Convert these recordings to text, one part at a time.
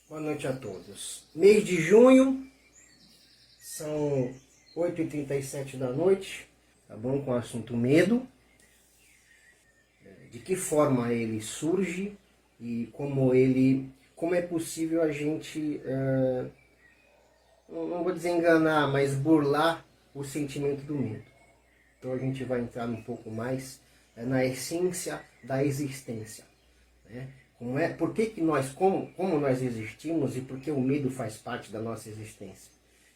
Boa noite a todos. Mês de junho, são 8h37 da noite, tá bom? Com o assunto medo. De que forma ele surge e como é possível a gente, não vou dizer enganar, mas burlar o sentimento do medo. Então a gente vai entrar um pouco mais na essência da existência, né? Como nós existimos e por que o medo faz parte da nossa existência.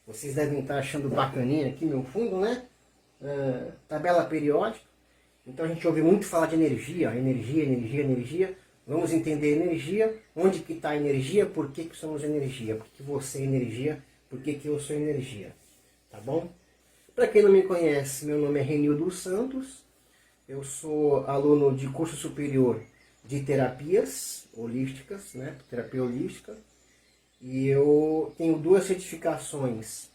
Vocês devem estar achando bacaninha aqui meu fundo, né? Tabela periódica. Então a gente ouve muito falar de energia, energia. Vamos entender energia, onde que está a energia, por que somos energia, por que você é energia, por que eu sou energia. Tá bom? Para quem não me conhece, meu nome é Renildo Santos. Eu sou aluno de curso superior de terapias holísticas, né? Terapia holística. E eu tenho 2 certificações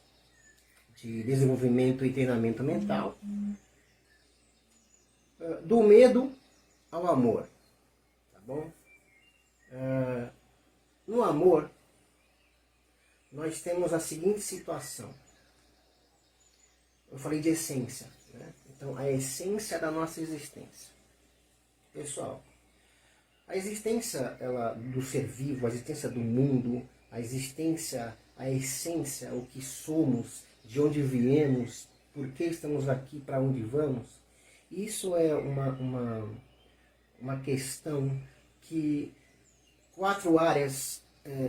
de desenvolvimento e treinamento mental. Do medo ao amor, tá bom? No amor, nós temos a seguinte situação. Eu falei de essência, né? Então, a essência da nossa existência. Pessoal, a existência do ser vivo, a existência do mundo, a essência, o que somos, de onde viemos, por que estamos aqui, para onde vamos, isso é uma questão que 4 áreas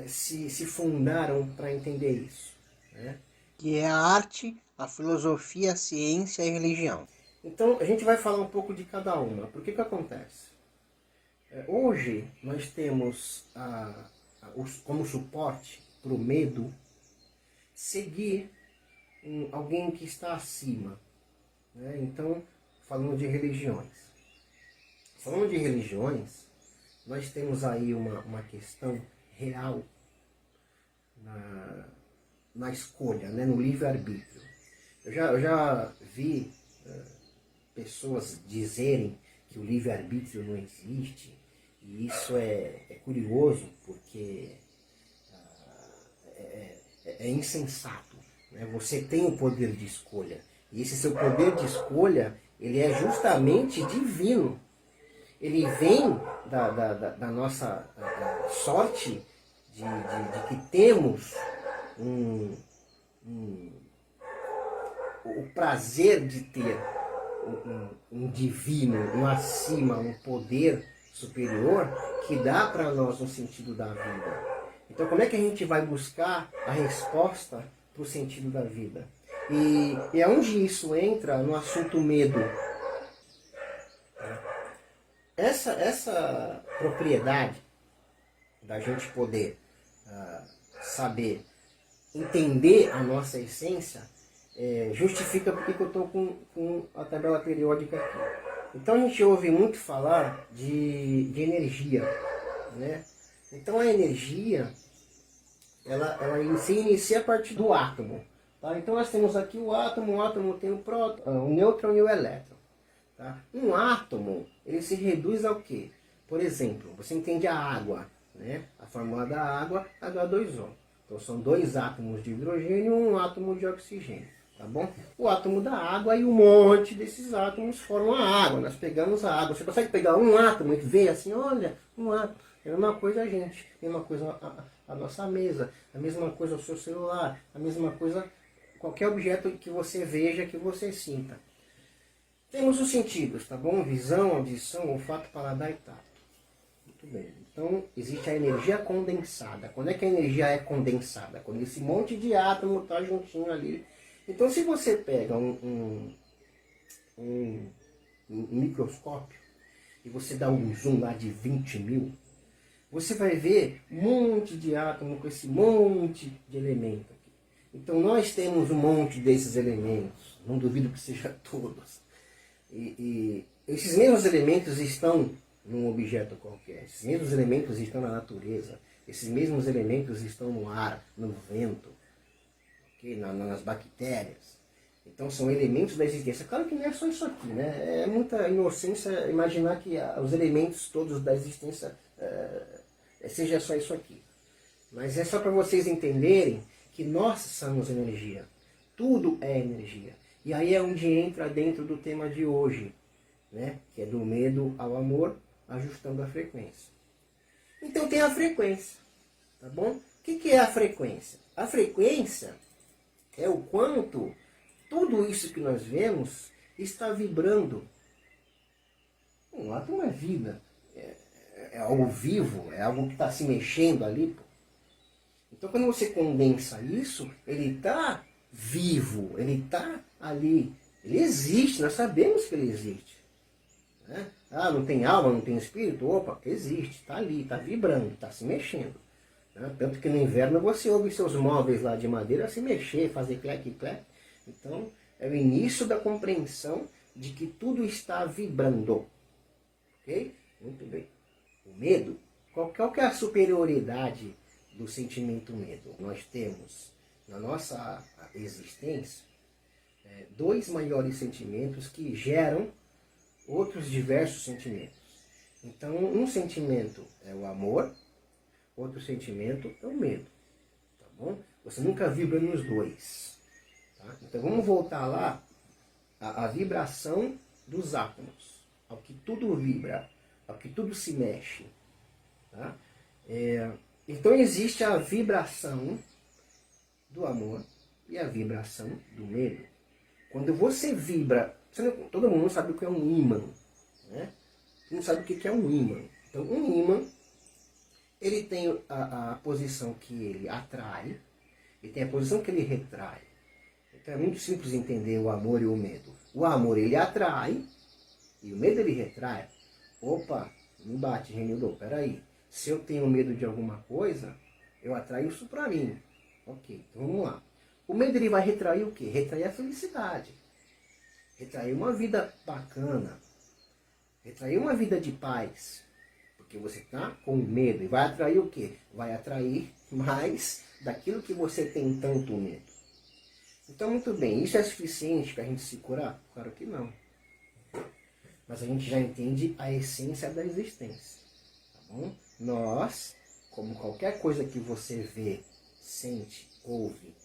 se fundaram para entender isso, né? Que é a arte, a filosofia, a ciência e a religião. Então a gente vai falar um pouco de cada uma. Por que acontece? Hoje nós temos como suporte para o medo seguir alguém que está acima, né? Então, falando de religiões. Falando de religiões, nós temos aí uma questão real na escolha, né? No livre-arbítrio. Eu já vi pessoas dizerem que o livre-arbítrio não existe, e isso é curioso, porque é insensato, né? Você tem o poder de escolha, e esse seu poder de escolha, ele é justamente divino. Ele vem da nossa sorte de que temos o prazer de ter um divino, um acima, um poder superior que dá para nós um sentido da vida. Então, como é que a gente vai buscar a resposta para o sentido da vida? E aonde isso entra no assunto medo? Essa propriedade da gente poder saber, entender a nossa essência, justifica porque eu estou com a tabela periódica aqui. Então a gente ouve muito falar de energia, né? Então a energia, ela se inicia a partir do átomo. Tá? Então nós temos aqui o átomo tem o próton, o nêutron e o elétron. Tá? Um átomo, ele se reduz ao quê? Por exemplo, você entende a água, né? A fórmula da água, H2O. Então são 2 átomos de hidrogênio e 1 átomo de oxigênio. Tá bom? O átomo da água e um monte desses átomos formam a água. Nós pegamos a água. Você consegue pegar um átomo e ver assim, olha, um átomo. É a mesma coisa a gente, a mesma coisa a nossa mesa, a mesma coisa o seu celular, a mesma coisa qualquer objeto que você veja, que você sinta. Temos os sentidos, tá bom? Visão, audição, olfato, paladar e tato. Muito bem. Então, existe a energia condensada. Quando é que a energia é condensada? Quando esse monte de átomo está juntinho ali. Então, se você pega um microscópio e você dá um zoom lá de 20.000, você vai ver um monte de átomo com esse monte de elemento aqui. Então, nós temos um monte desses elementos. Não duvido que seja todos. E esses mesmos elementos estão num objeto qualquer. Esses mesmos elementos estão na natureza. Esses mesmos elementos estão no ar, no vento, okay? Nas bactérias. Então são elementos da existência. Claro que não é só isso aqui, né? É muita inocência imaginar que os elementos todos da existência seja só isso aqui. Mas é só para vocês entenderem que nós somos energia. Tudo é energia. E aí é onde entra dentro do tema de hoje, né? Que é do medo ao amor, ajustando a frequência. Então tem a frequência, tá bom? O que é a frequência? A frequência é o quanto tudo isso que nós vemos está vibrando. Um átomo é vida, é algo vivo, é algo que está se mexendo ali. Pô. Então quando você condensa isso, ele está vivo, ele está ali, ele existe, nós sabemos que ele existe. Né? Ah, não tem alma, não tem espírito? Opa, existe, está ali, está vibrando, está se mexendo. Né? Tanto que no inverno você ouve seus móveis lá de madeira se mexer, fazer clec-clec. Então é o início da compreensão de que tudo está vibrando. Ok? Muito bem. O medo, qual que é a superioridade do sentimento medo? Nós temos na nossa existência dois maiores sentimentos que geram outros diversos sentimentos. Então, um sentimento é o amor, outro sentimento é o medo. Tá bom? Você nunca vibra nos dois. Tá? Então, vamos voltar lá à vibração dos átomos, ao que tudo vibra, ao que tudo se mexe. Tá? Então, existe a vibração do amor e a vibração do medo. Quando você vibra, todo mundo sabe o que é um ímã, né? Não sabe o que é um ímã. Então, um ímã, ele tem a posição que ele atrai e tem a posição que ele retrai. Então, é muito simples entender o amor e o medo. O amor, ele atrai e o medo, ele retrai. Opa, não bate, Renildo, peraí. Se eu tenho medo de alguma coisa, eu atraio isso para mim. Ok, então vamos lá. O medo, ele vai retrair o quê? Retrair a felicidade. Retrair uma vida bacana. Retrair uma vida de paz. Porque você está com medo. E vai atrair o quê? Vai atrair mais daquilo que você tem tanto medo. Então, muito bem. Isso é suficiente para a gente se curar? Claro que não. Mas a gente já entende a essência da existência. Tá bom? Nós, como qualquer coisa que você vê, sente, ouve,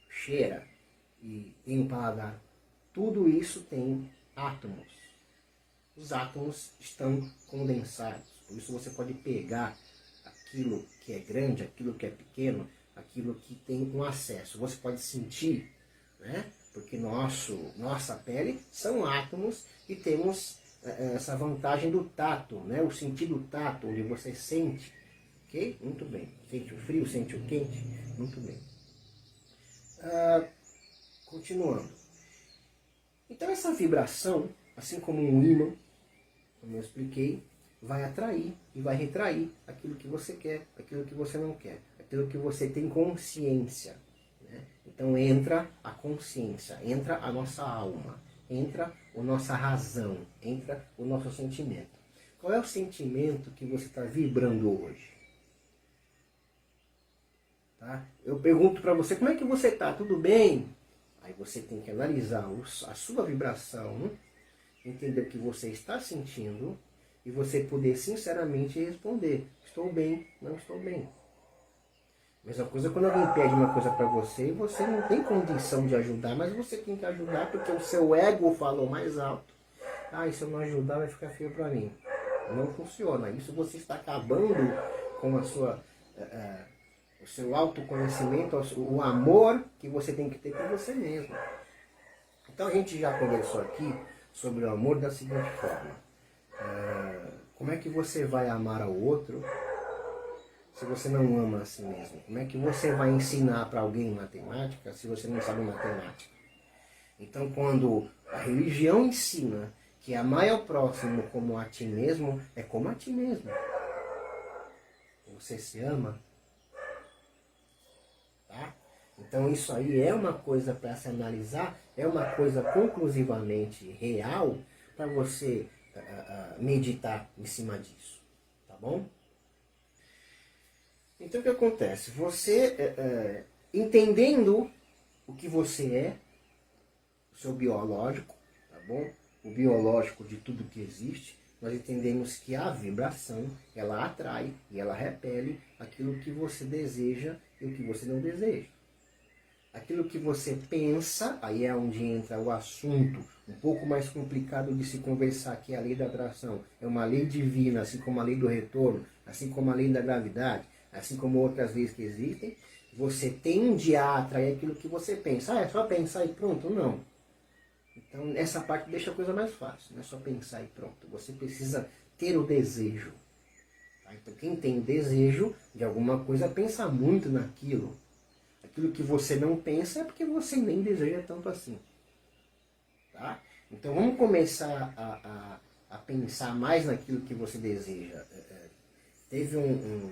cheira e tem um paladar, tudo isso tem átomos. Os átomos estão condensados, por isso você pode pegar aquilo que é grande, aquilo que é pequeno, aquilo que tem um acesso. Você pode sentir, né? Porque nossa pele são átomos e temos essa vantagem do tato, né? O sentido tato, onde você sente. Ok? Muito bem. Sente o frio, sente o quente? Muito bem. Continuando. Então essa vibração, assim como um ímã, como eu expliquei, vai atrair e vai retrair aquilo que você quer, aquilo que você não quer, aquilo que você tem consciência. Né? Então entra a consciência, entra a nossa alma, entra a nossa razão, entra o nosso sentimento. Qual é o sentimento que você está vibrando hoje? Tá? Eu pergunto para você, como é que você está? Tudo bem? Aí você tem que analisar a sua vibração, entender o que você está sentindo e você poder sinceramente responder. Estou bem, não estou bem. Mesma coisa quando alguém pede uma coisa para você e você não tem condição de ajudar, mas você tem que ajudar porque o seu ego falou mais alto. Ah, e se eu não ajudar vai ficar feio para mim. Não funciona. Isso você está acabando com a sua... o seu autoconhecimento, o amor que você tem que ter por você mesmo. Então a gente já conversou aqui sobre o amor da seguinte forma. Como é que você vai amar ao outro se você não ama a si mesmo? Como é que você vai ensinar para alguém matemática se você não sabe matemática? Então quando a religião ensina que amar ao próximo como a ti mesmo, é como a ti mesmo. Você se ama? Tá? Então isso aí é uma coisa para se analisar, é uma coisa conclusivamente real para você meditar em cima disso, tá bom? Então o que acontece? Você entendendo o que você é, o seu biológico, tá bom? O biológico de tudo que existe, nós entendemos que a vibração, ela atrai e ela repele aquilo que você deseja e o que você não deseja. Aquilo que você pensa, aí é onde entra o assunto um pouco mais complicado de se conversar, que é a lei da atração. É uma lei divina, assim como a lei do retorno, assim como a lei da gravidade, assim como outras leis que existem. Você tende a atrair aquilo que você pensa. Ah, é só pensar e pronto? Não. Então, essa parte deixa a coisa mais fácil. Não é só pensar e pronto. Você precisa ter o desejo. Tá? Então, quem tem desejo de alguma coisa, pensa muito naquilo. Aquilo que você não pensa é porque você nem deseja tanto assim. Tá? Então, vamos começar a pensar mais naquilo que você deseja. Teve um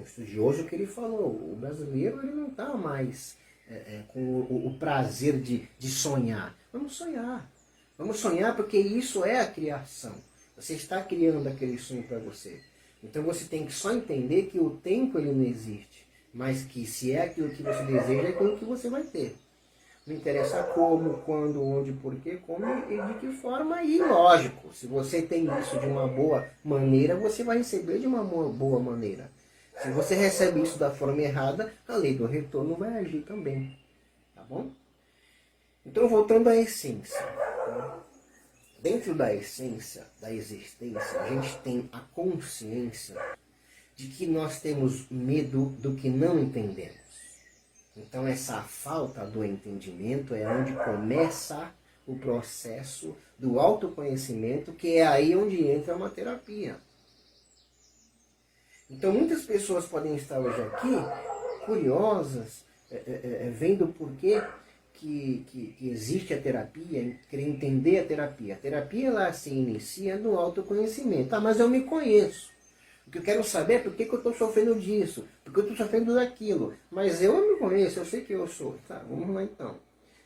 estudioso que ele falou, o brasileiro ele não está mais com o prazer de sonhar. Vamos sonhar. Vamos sonhar porque isso é a criação. Você está criando aquele sonho para você. Então você tem que só entender que o tempo ele não existe. Mas que se é aquilo que você deseja, é aquilo que você vai ter. Não interessa como, quando, onde, porquê, como e de que forma. E lógico, se você tem isso de uma boa maneira, você vai receber de uma boa maneira. Se você recebe isso da forma errada, a lei do retorno vai agir também. Tá bom? Então, voltando à essência. Tá? Dentro da essência, da existência, a gente tem a consciência de que nós temos medo do que não entendemos. Então, essa falta do entendimento é onde começa o processo do autoconhecimento, que é aí onde entra uma terapia. Então, muitas pessoas podem estar hoje aqui curiosas, vendo por que existe a terapia, querer entender a terapia. A terapia ela se inicia no autoconhecimento. Ah, mas eu me conheço. O que eu quero saber é por que eu estou sofrendo disso, por que eu estou sofrendo daquilo. Mas eu me conheço, eu sei que eu sou. Tá, vamos lá então.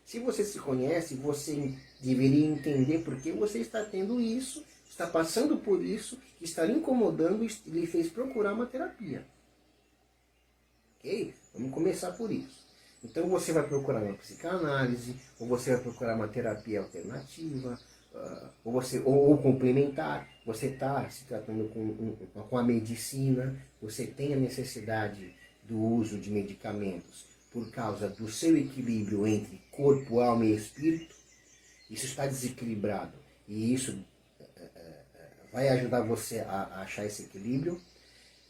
Se você se conhece, você deveria entender por que você está tendo isso, está passando por isso, está lhe incomodando e lhe fez procurar uma terapia. Ok? Vamos começar por isso. Então você vai procurar uma psicanálise, ou você vai procurar uma terapia alternativa, ou complementar. Você está se tratando com a medicina, você tem a necessidade do uso de medicamentos por causa do seu equilíbrio entre corpo, alma e espírito. Isso está desequilibrado e isso vai ajudar você a achar esse equilíbrio.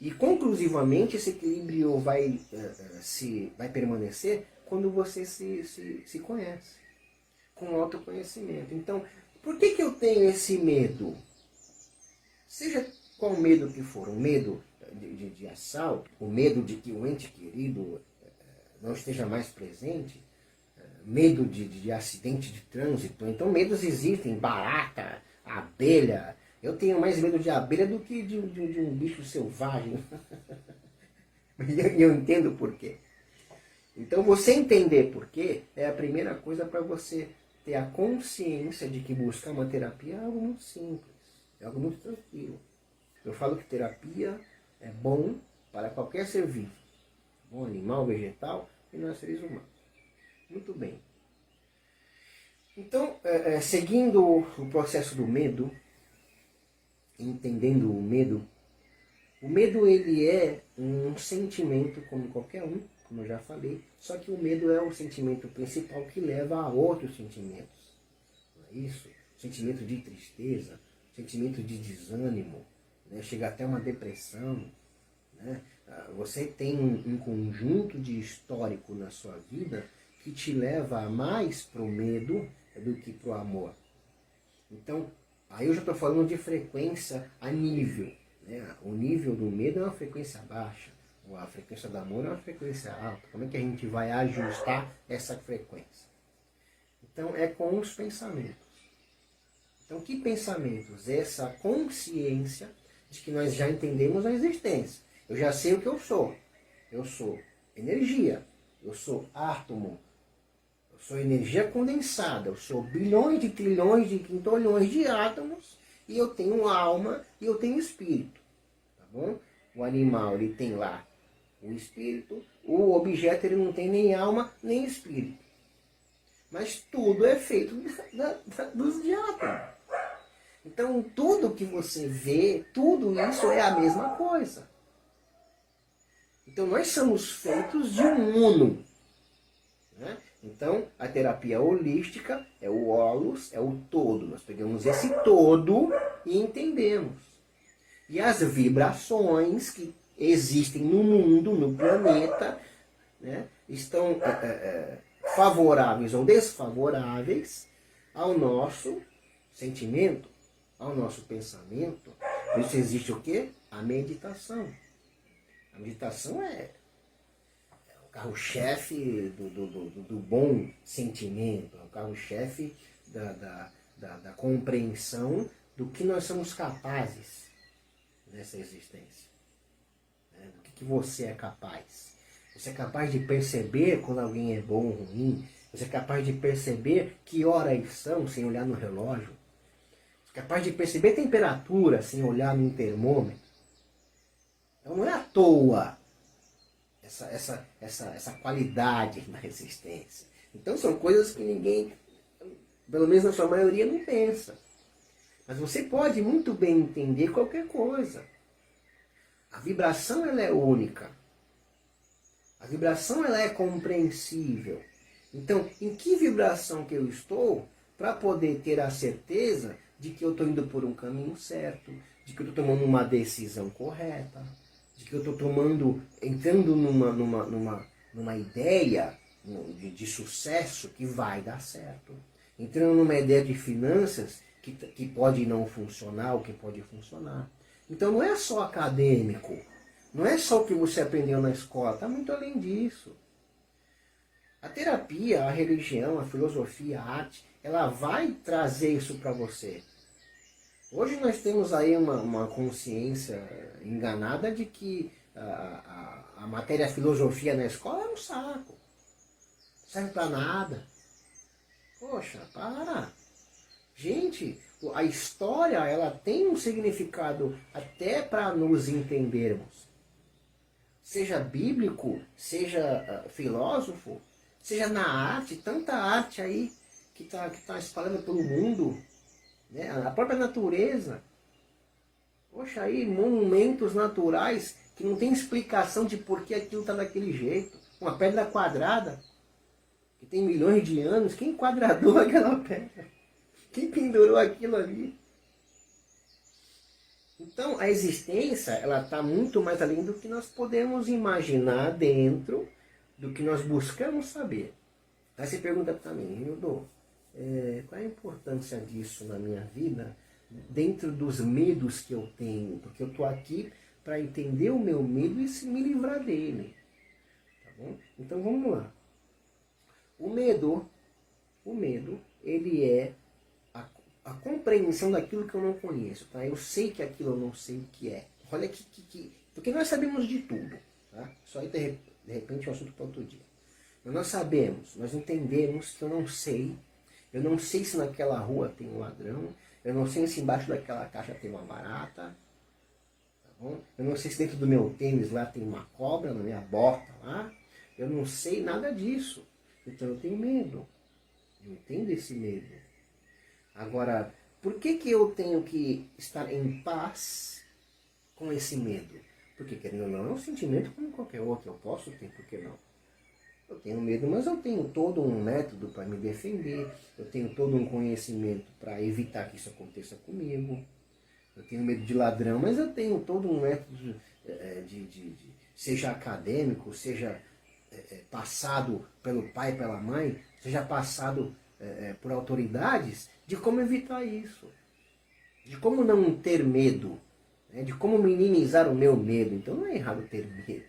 E conclusivamente esse equilíbrio vai permanecer quando você se conhece, com autoconhecimento. Então, por que eu tenho esse medo? Seja qual medo que for, o medo de assalto, o medo de que o ente querido não esteja mais presente, medo de acidente de trânsito. Então medos existem, barata, abelha. Eu tenho mais medo de abelha do que de um bicho selvagem. E eu entendo por quê. Então você entender por quê é a primeira coisa para você ter a consciência de que buscar uma terapia é algo muito simples, é algo muito tranquilo. Eu falo que terapia é bom para qualquer ser vivo, bom animal, vegetal e nós seres humanos. Muito bem. Então, seguindo o processo do medo, entendendo o medo ele é um sentimento como qualquer um, como eu já falei, só que o medo é o sentimento principal que leva a outros sentimentos. Não é isso? Sentimento de tristeza, sentimento de desânimo, né? Chega até uma depressão. Né? Você tem um conjunto de histórico na sua vida que te leva mais para o medo do que para o amor. Então, aí eu já estou falando de frequência a nível. Né? O nível do medo é uma frequência baixa, a frequência do amor é uma frequência alta. Como é que a gente vai ajustar essa frequência? Então, é com os pensamentos. Então, que pensamentos? Essa consciência de que nós já entendemos a existência. Eu já sei o que eu sou. Eu sou energia. Eu sou átomo. Eu sou energia condensada. Eu sou bilhões de trilhões de quintolhões de átomos. E eu tenho alma e eu tenho espírito. Tá bom? O animal ele tem lá o espírito. O objeto ele não tem nem alma nem espírito. Mas tudo é feito de átomos. Então, tudo que você vê, tudo isso é a mesma coisa. Então, nós somos feitos de um uno. Né? Então, a terapia holística é o holos, é o todo. Nós pegamos esse todo e entendemos. E as vibrações que existem no mundo, no planeta, né, estão favoráveis ou desfavoráveis ao nosso sentimento, ao nosso pensamento. Por isso existe o quê? A meditação. A meditação é o carro-chefe do bom sentimento, é o carro-chefe da compreensão do que nós somos capazes nessa existência. Do que você é capaz. Você é capaz de perceber quando alguém é bom ou ruim. Você é capaz de perceber que horas são sem olhar no relógio. Você é capaz de perceber temperatura sem olhar no termômetro. Então não é à toa essa qualidade na existência. Então são coisas que ninguém, pelo menos na sua maioria, não pensa. Mas você pode muito bem entender qualquer coisa. A vibração ela é única. A vibração ela é compreensível. Então, em que vibração que eu estou para poder ter a certeza de que eu estou indo por um caminho certo, de que eu estou tomando uma decisão correta, de que eu estou entrando numa ideia de sucesso que vai dar certo, entrando numa ideia de finanças que pode não funcionar ou que pode funcionar. Então não é só acadêmico, não é só o que você aprendeu na escola, está muito além disso. A terapia, a religião, a filosofia, a arte, ela vai trazer isso para você. Hoje nós temos aí uma consciência enganada de que a matéria filosofia na escola é um saco. Não serve para nada. Poxa, para! Gente, a história ela tem um significado até para nos entendermos. Seja bíblico, seja filósofo, seja na arte, tanta arte aí que tá espalhada pelo mundo, né? A própria natureza. Poxa, aí monumentos naturais que não tem explicação de por que aquilo está daquele jeito. Uma pedra quadrada, que tem milhões de anos, quem quadradou aquela pedra? Quem pendurou aquilo ali? Então, a existência, ela está muito mais além do que nós podemos imaginar dentro do que nós buscamos saber. Aí você pergunta para mim, Hildo, qual é a importância disso na minha vida, dentro dos medos que eu tenho? Porque eu estou aqui para entender o meu medo e me livrar dele. Tá bom? Então, vamos lá. O medo, ele é a compreensão daquilo que eu não conheço, tá? Eu sei que aquilo eu não sei o que é. Olha que porque nós sabemos de tudo, tá? Isso aí de repente é um assunto para outro dia. Mas nós sabemos, nós entendemos que eu não sei se naquela rua tem um ladrão, eu não sei se embaixo daquela caixa tem uma barata, tá bom? Eu não sei se dentro do meu tênis lá tem uma cobra, na minha bota lá, eu não sei nada disso. Então eu tenho medo, eu entendo esse medo. Agora, por que eu tenho que estar em paz com esse medo? Porque, querendo ou não, é um sentimento como qualquer outro. Eu posso ter, por que não? Eu tenho medo, mas eu tenho todo um método para me defender. Eu tenho todo um conhecimento para evitar que isso aconteça comigo. Eu tenho medo de ladrão, mas eu tenho todo um método seja acadêmico, seja passado pelo pai, pela mãe, seja passado por autoridades, de como evitar isso, de como não ter medo, né? De como minimizar o meu medo. Então não é errado ter medo.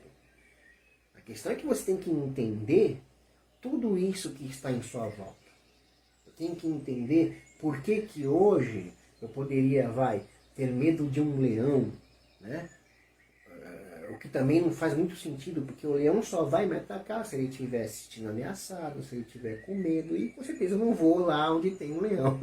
A questão é que você tem que entender tudo isso que está em sua volta. Eu tenho que entender por que hoje eu poderia, ter medo de um leão, né? O que também não faz muito sentido, porque o leão só vai me atacar se ele estiver se sentindo ameaçado, se ele estiver com medo, e com certeza eu não vou lá onde tem um leão.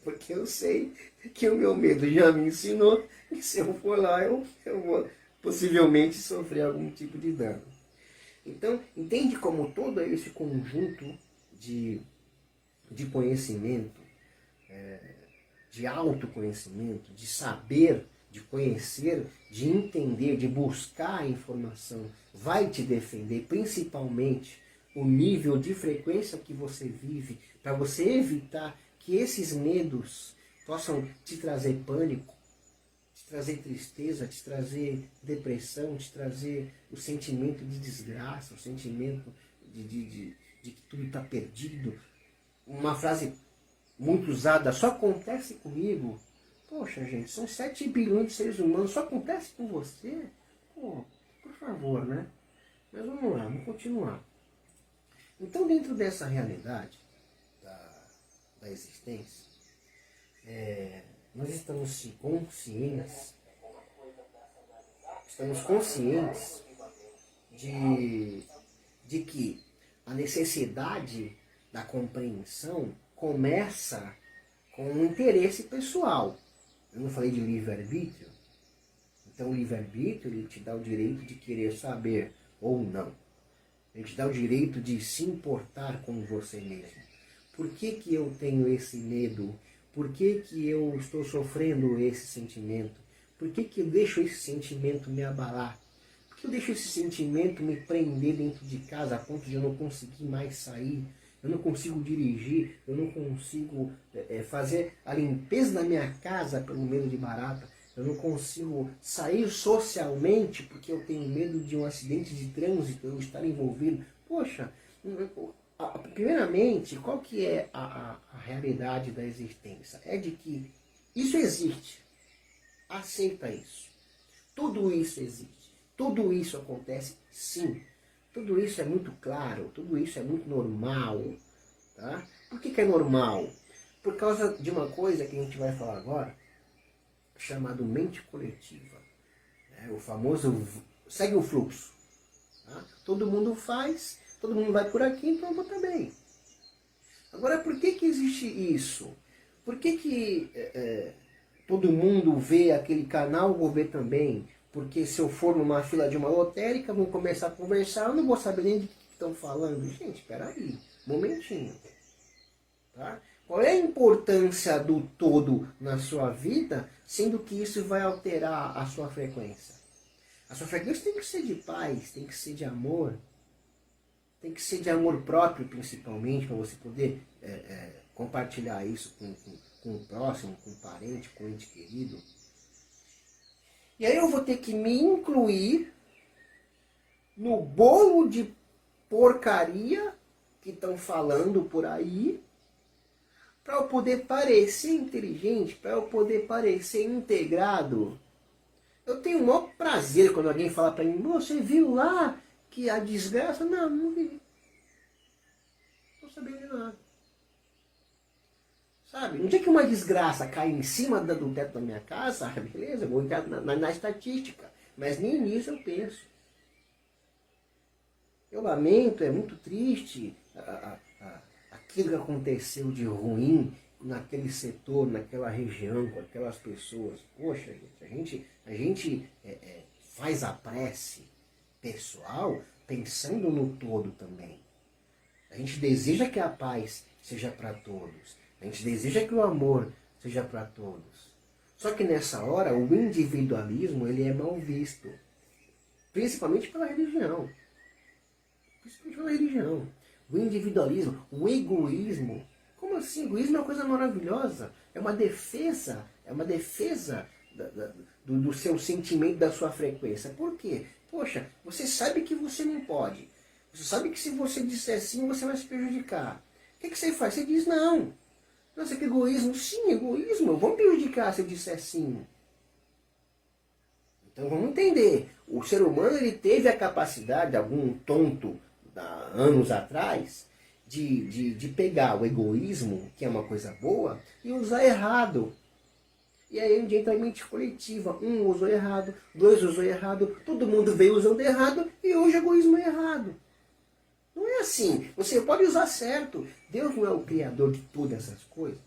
Porque eu sei que o meu medo já me ensinou que se eu for lá eu vou possivelmente sofrer algum tipo de dano. Então, entende como todo esse conjunto de conhecimento, de de autoconhecimento, de saber, de conhecer, de entender, de buscar a informação, vai te defender, principalmente o nível de frequência que você vive, para você evitar que esses medos possam te trazer pânico, te trazer tristeza, te trazer depressão, te trazer o sentimento de desgraça, o sentimento de que tudo está perdido. Uma frase muito usada, só acontece comigo. Poxa, gente, são 7 bilhões de seres humanos, só acontece com você? Pô, por favor, né? Mas vamos lá, vamos continuar. Então, dentro dessa realidade da existência, nós estamos conscientes de que a necessidade da compreensão começa com um interesse pessoal. Eu não falei de livre-arbítrio? Então o livre-arbítrio ele te dá o direito de querer saber ou não. Ele te dá o direito de se importar com você mesmo. Por que que eu tenho esse medo? Por que que eu estou sofrendo esse sentimento? Por que que eu deixo esse sentimento me abalar? Por que eu deixo esse sentimento me prender dentro de casa a ponto de eu não conseguir mais sair? Eu não consigo dirigir, eu não consigo fazer a limpeza da minha casa pelo medo de barata. Eu não consigo sair socialmente porque eu tenho medo de um acidente de trânsito, eu estar envolvido. Poxa, primeiramente, qual que é a realidade da existência? É de que isso existe. Aceita isso. Tudo isso existe. Tudo isso acontece, sim. Tudo isso é muito claro, tudo isso é muito normal. Tá? Por que é normal? Por causa de uma coisa que a gente vai falar agora, chamado mente coletiva. O famoso segue o fluxo. Tá? Todo mundo faz, todo mundo vai por aqui, então eu vou também. Agora, por que existe isso? Por que todo mundo vê aquele canal, eu vou ver também? Porque se eu for numa fila de uma lotérica, vão começar a conversar, eu não vou saber nem de que estão falando. Gente, espera aí, momentinho. Tá? Qual é a importância do todo na sua vida, sendo que isso vai alterar a sua frequência? A sua frequência tem que ser de paz, tem que ser de amor, tem que ser de amor próprio, principalmente, para você poder compartilhar isso com o próximo, com o parente, com o ente querido. E aí eu vou ter que me incluir no bolo de porcaria que estão falando por aí, para eu poder parecer inteligente, para eu poder parecer integrado. Eu tenho o maior prazer quando alguém fala para mim, você viu lá que a desgraça... Não, não vi. Não estou sabendo de nada. Sabe, no dia que uma desgraça cai em cima do teto da minha casa, beleza, eu vou entrar na estatística, mas nem nisso eu penso. Eu lamento, é muito triste aquilo que aconteceu de ruim naquele setor, naquela região, com aquelas pessoas. Poxa, a gente faz a prece pessoal pensando no todo também. A gente deseja que a paz seja para todos. A gente deseja que o amor seja para todos. Só que nessa hora, o individualismo ele é mal visto. Principalmente pela religião. Principalmente pela religião. O individualismo, o egoísmo. Como assim? O egoísmo é uma coisa maravilhosa. É uma defesa do seu sentimento, da sua frequência. Por quê? Poxa, você sabe que você não pode. Você sabe que se você disser sim, você vai se prejudicar. O que você faz? Você diz não. Nossa, que egoísmo. Sim, egoísmo. Vamos prejudicar se eu disser sim. Então vamos entender. O ser humano ele teve a capacidade, algum tonto, anos atrás, de pegar o egoísmo, que é uma coisa boa, e usar errado. E aí onde entra a mente coletiva. Um usou errado, dois usou errado, todo mundo veio usando errado, e hoje o egoísmo é errado. Não é assim. Você pode usar certo. Deus não é o criador de todas as coisas.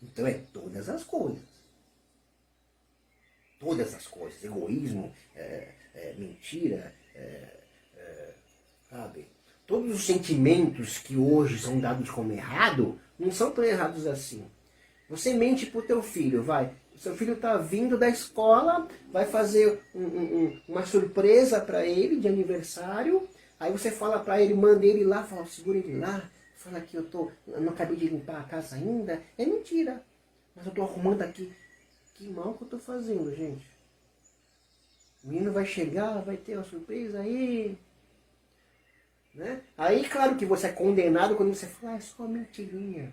Então é todas as coisas. Todas as coisas. Egoísmo, mentira, sabe? Todos os sentimentos que hoje são dados como errado, não são tão errados assim. Você mente pro teu filho, vai. O seu filho está vindo da escola, vai fazer uma surpresa para ele de aniversário. Aí você fala para ele, manda ele lá, fala, segura ele lá. Fala que eu não acabei de limpar a casa ainda. É mentira. Mas eu estou arrumando aqui. Que mal que eu estou fazendo, gente. O menino vai chegar, vai ter uma surpresa aí. Né? Aí, claro que você é condenado quando você fala, é só uma mentirinha.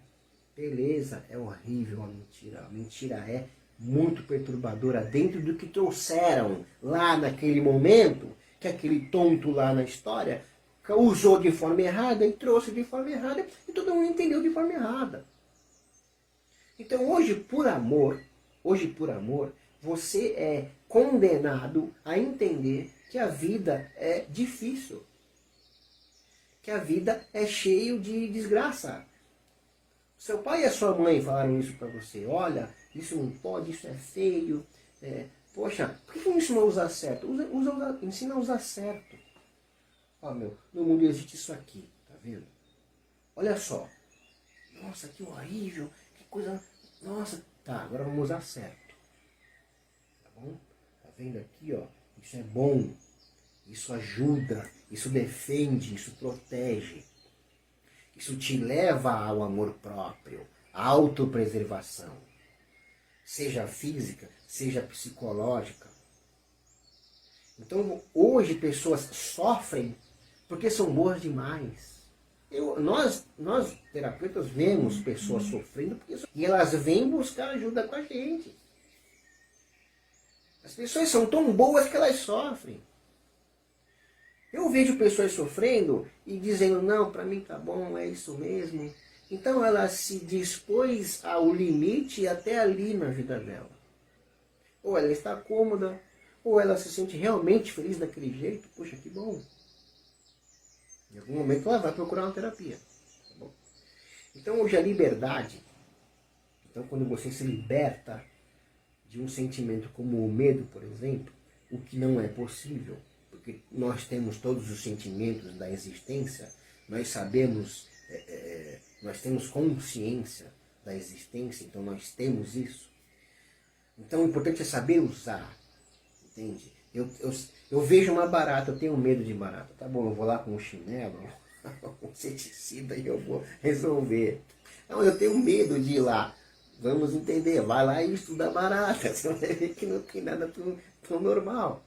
Beleza, é horrível a mentira. A mentira é muito perturbadora dentro do que trouxeram lá naquele momento, que aquele tonto lá na história usou de forma errada e trouxe de forma errada e todo mundo entendeu de forma errada. Então hoje por amor, você é condenado a entender que a vida é difícil, que a vida é cheio de desgraça. Seu pai e a sua mãe falaram isso para você. Olha, isso não pode, isso é feio. Poxa, por que não ensina a usar certo? Ensina a usar certo. Ó, no mundo existe isso aqui, tá vendo? Olha só. Nossa, que horrível, que coisa... Nossa, tá, agora vamos usar certo. Tá bom? Tá vendo aqui, ó? Isso é bom. Isso ajuda, isso defende, isso protege. Isso te leva ao amor próprio, à autopreservação. Seja física, seja psicológica. Então, hoje pessoas sofrem porque são boas demais. Nós terapeutas, vemos pessoas sofrendo e elas vêm buscar ajuda com a gente. As pessoas são tão boas que elas sofrem. Eu vejo pessoas sofrendo e dizendo, não, para mim tá bom, é isso mesmo. Então ela se dispôs ao limite até ali na vida dela. Ou ela está cômoda, ou ela se sente realmente feliz daquele jeito. Puxa, que bom. Em algum momento ela vai procurar uma terapia. Tá bom? Então hoje a liberdade, então quando você se liberta de um sentimento como o medo, por exemplo, o que não é possível, porque nós temos todos os sentimentos da existência, nós sabemos, nós temos consciência da existência, então nós temos isso. Então o importante é saber usar, entende? Eu vejo uma barata, eu tenho medo de barata, tá bom, eu vou lá com um chinelo, um inseticida e eu vou resolver. Não, eu tenho medo de ir lá, vamos entender, vai lá e estuda a barata, você vai ver que não tem nada tão normal.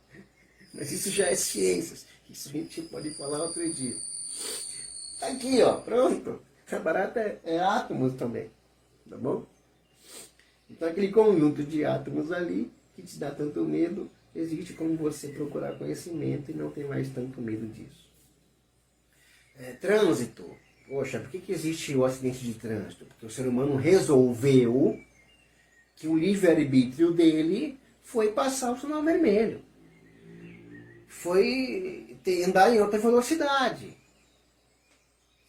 Mas isso já é ciências. Isso a gente pode falar outro dia. Tá aqui, ó, pronto. A barata é átomos também. Tá bom? Então aquele conjunto de átomos ali, que te dá tanto medo, existe como você procurar conhecimento e não ter mais tanto medo disso. Trânsito. Poxa, por que existe o acidente de trânsito? Porque o ser humano resolveu que o livre-arbítrio dele foi passar o sinal vermelho. Foi andar em alta velocidade.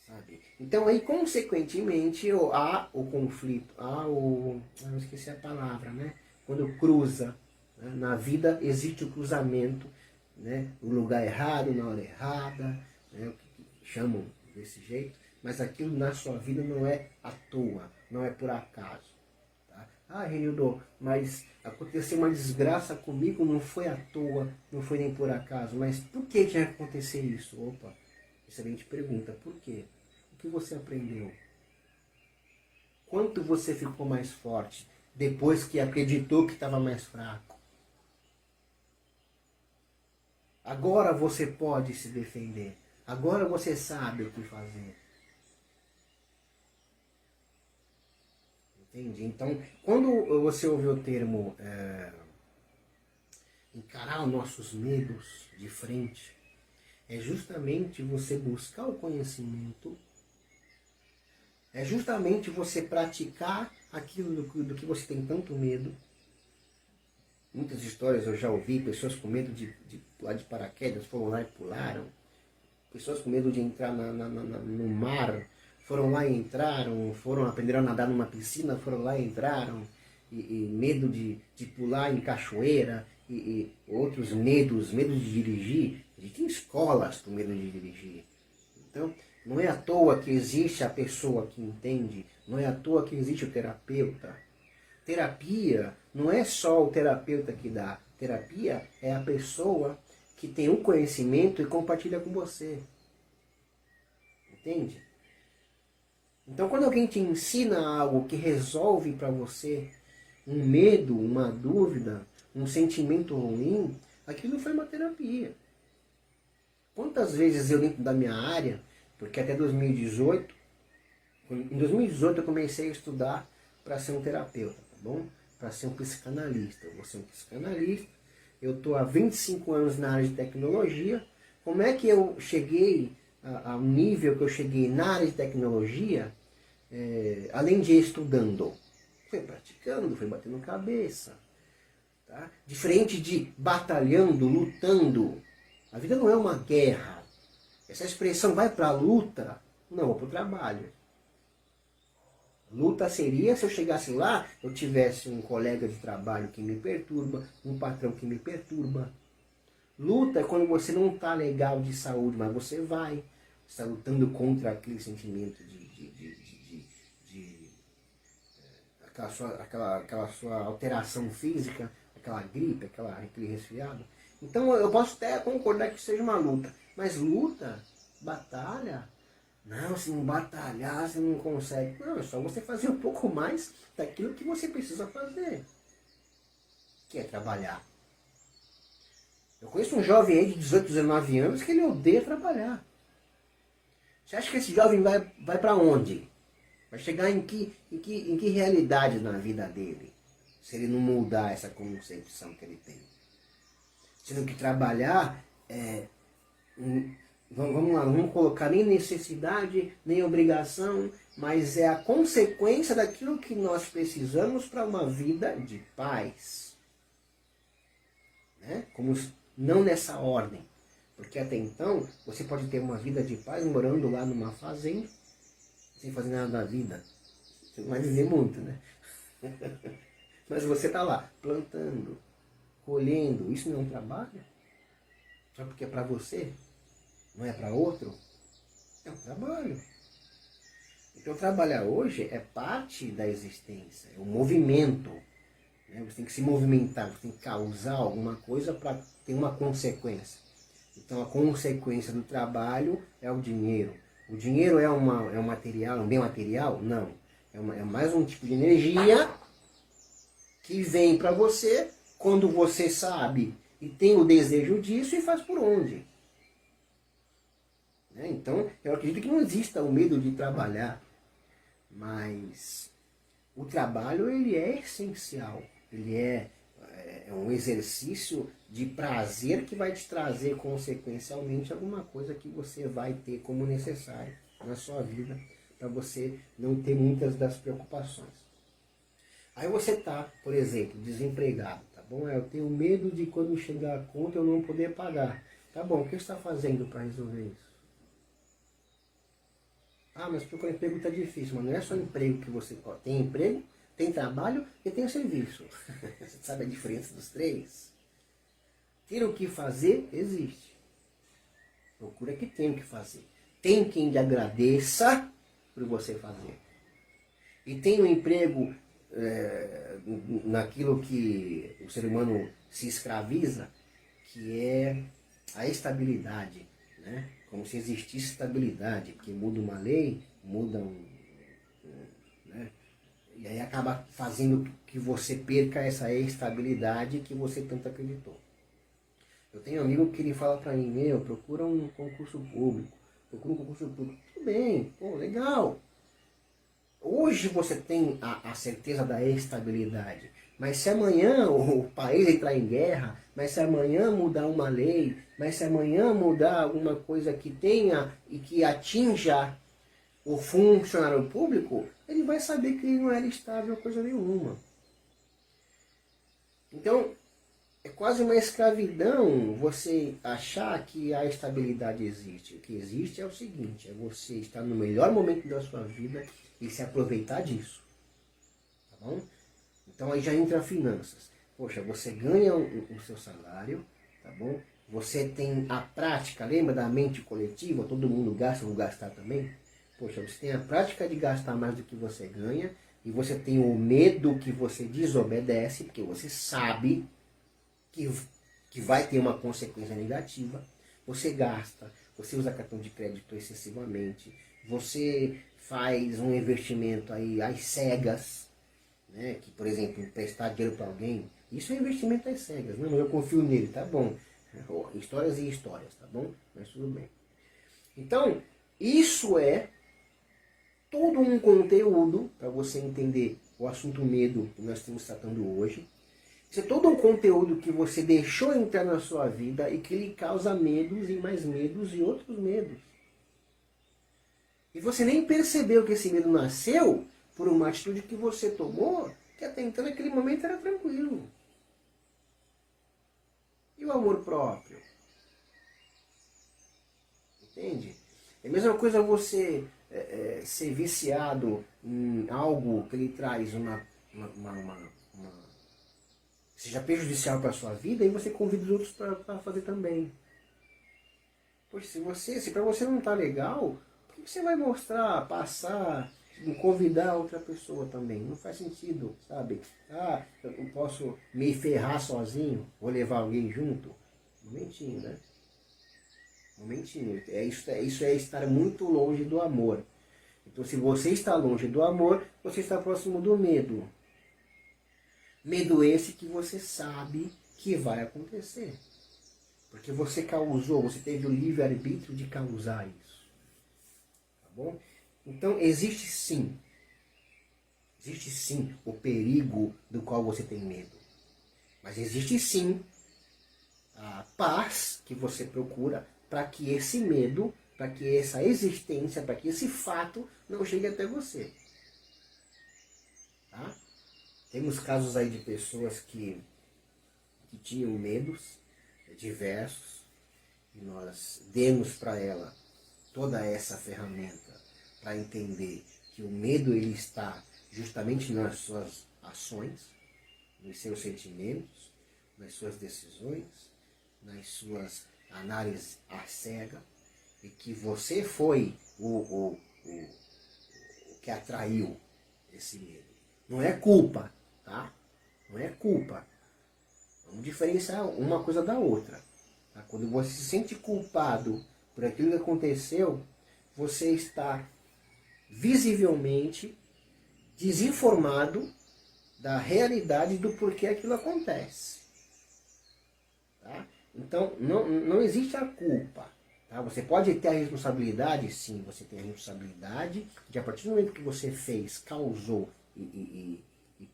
Sabe? Então aí, consequentemente, há o conflito, eu esqueci a palavra, né? Quando cruza, né? Na vida existe o cruzamento, né? No lugar errado, na hora errada, né? O que chamam desse jeito, mas aquilo na sua vida não é à toa, não é por acaso. Ah, Renildo, mas aconteceu uma desgraça comigo, não foi à toa, não foi nem por acaso. Mas por que tinha que acontecer isso? Opa, excelente pergunta. Por quê? O que você aprendeu? Quanto você ficou mais forte depois que acreditou que estava mais fraco? Agora você pode se defender. Agora você sabe o que fazer. Entende? Então, quando você ouve o termo encarar os nossos medos de frente, é justamente você buscar o conhecimento, é justamente você praticar aquilo do que você tem tanto medo. Muitas histórias eu já ouvi, pessoas com medo de pular de paraquedas, foram lá e pularam. Pessoas com medo de entrar no mar, foram lá e entraram, aprenderam a nadar numa piscina, foram lá e entraram, e medo de pular em cachoeira, e outros medo de dirigir. A gente tem escolas com medo de dirigir. Então, não é à toa que existe a pessoa que entende, não é à toa que existe o terapeuta. Terapia não é só o terapeuta que dá. Terapia é a pessoa que tem o conhecimento e compartilha com você. Entende? Então, quando alguém te ensina algo que resolve para você um medo, uma dúvida, um sentimento ruim, aquilo foi uma terapia. Quantas vezes eu, dentro da minha área, porque até 2018, em 2018 eu comecei a estudar para ser um terapeuta, tá bom? Para ser um psicanalista. Eu vou ser um psicanalista. Eu estou há 25 anos na área de tecnologia. Como é que eu cheguei ao nível que eu cheguei na área de tecnologia, além de estudando? Foi praticando, foi batendo cabeça. Tá? Diferente de batalhando, lutando. A vida não é uma guerra. Essa expressão vai para a luta, não, vou para o trabalho. Luta seria se eu chegasse lá, eu tivesse um colega de trabalho que me perturba, um patrão que me perturba. Luta é quando você não está legal de saúde, mas você vai. Você está lutando contra aquele sentimento aquela sua alteração física, aquela gripe, aquele resfriado. Então eu posso até concordar que seja uma luta. Mas luta, batalha... Não, se não batalhar, você não consegue. Não, é só você fazer um pouco mais daquilo que você precisa fazer. Que é trabalhar. Eu conheço um jovem aí de 18, 19 anos que ele odeia trabalhar. Você acha que esse jovem vai para onde? Vai chegar em que realidade na vida dele? Se ele não mudar essa concepção que ele tem. Sendo que trabalhar vamos lá, não vamos colocar nem necessidade, nem obrigação, mas é a consequência daquilo que nós precisamos para uma vida de paz. Né? Não nessa ordem. Porque até então, você pode ter uma vida de paz morando lá numa fazenda, sem fazer nada da vida. Você não vai viver muito, né? Mas você está lá, plantando, colhendo. Isso não é um trabalho? Só porque é para você? Não é para outro? É um trabalho. Então trabalhar hoje é parte da existência, é um movimento. Né? Você tem que se movimentar, você tem que causar alguma coisa para ter uma consequência. Então a consequência do trabalho é o dinheiro. O dinheiro é um material, um bem material? Não. É mais um tipo de energia que vem para você quando você sabe e tem o desejo disso e faz por onde. Então, eu acredito que não exista o medo de trabalhar, mas o trabalho ele é essencial, ele é um exercício de prazer que vai te trazer consequencialmente alguma coisa que você vai ter como necessário na sua vida, para você não ter muitas das preocupações. Aí você está, por exemplo, desempregado, tá bom? Eu tenho medo de quando chegar a conta eu não poder pagar. Tá bom, o que você está fazendo para resolver isso? Ah, mas procurar emprego está difícil, mas não é só emprego que você tem emprego, tem trabalho e tem o serviço. Você sabe a diferença dos três? Ter o que fazer, existe. Procura que tem o que fazer. Tem quem lhe agradeça por você fazer. E tem um emprego naquilo que o ser humano se escraviza, que é a estabilidade, né? Como se existisse estabilidade, porque muda uma lei, muda né? E aí acaba fazendo que você perca essa estabilidade que você tanto acreditou. Eu tenho um amigo que ele fala para mim, procura um concurso público, Tudo bem, pô, legal. Hoje você tem a certeza da estabilidade, mas se amanhã o país entrar em guerra, mas se amanhã mudar uma lei, mas se amanhã mudar alguma coisa que tenha e que atinja o funcionário público, ele vai saber que ele não era estável coisa nenhuma. Então, é quase uma escravidão você achar que a estabilidade existe. O que existe é o seguinte, é você estar no melhor momento da sua vida e se aproveitar disso. Tá bom? Então aí já entra finanças. Poxa, você ganha o seu salário, tá bom? Você tem a prática, lembra da mente coletiva? Todo mundo gasta, vou gastar também? Poxa, você tem a prática de gastar mais do que você ganha e você tem o medo que você desobedece, porque você sabe que vai ter uma consequência negativa, você gasta, você usa cartão de crédito excessivamente, você faz um investimento aí às cegas, né? Que, por exemplo, emprestar dinheiro para alguém, isso é investimento às cegas. Não, eu confio nele, tá bom. Histórias e histórias, tá bom? Mas tudo bem. Então, isso é todo um conteúdo para você entender o assunto medo que nós estamos tratando hoje. Isso é todo um conteúdo que você deixou entrar na sua vida e que lhe causa medos e mais medos e outros medos. E você nem percebeu que esse medo nasceu por uma atitude que você tomou, que até então naquele momento era tranquilo. E o amor próprio? Entende? É a mesma coisa você ser viciado em algo que lhe traz seja prejudicial para a sua vida, e você convida os outros para fazer também. Poxa, se para você não tá legal, por que você vai mostrar, passar, convidar outra pessoa também? Não faz sentido, sabe? Ah, eu não posso me ferrar sozinho, vou levar alguém junto. Momentinho, né? Momentinho. Isso é estar muito longe do amor. Então, se você está longe do amor, você está próximo do medo. Medo esse que você sabe que vai acontecer. Porque você causou, você teve o livre-arbítrio de causar isso. Tá bom? Então, existe sim o perigo do qual você tem medo. Mas existe sim a paz que você procura para que esse medo, para que essa existência, para que esse fato não chegue até você. Tá? Temos casos aí de pessoas que tinham medos diversos, e nós demos para ela toda essa ferramenta para entender que o medo ele está justamente nas suas ações, nos seus sentimentos, nas suas decisões, nas suas análises à cega, e que você foi o que atraiu esse medo. Não é culpa, tá? Não é culpa. Vamos diferenciar uma coisa da outra. Tá? Quando você se sente culpado por aquilo que aconteceu, você está visivelmente desinformado da realidade do porquê aquilo acontece. Tá? Então, não existe a culpa. Tá? Você pode ter a responsabilidade, sim, você tem a responsabilidade de, a partir do momento que você fez, causou e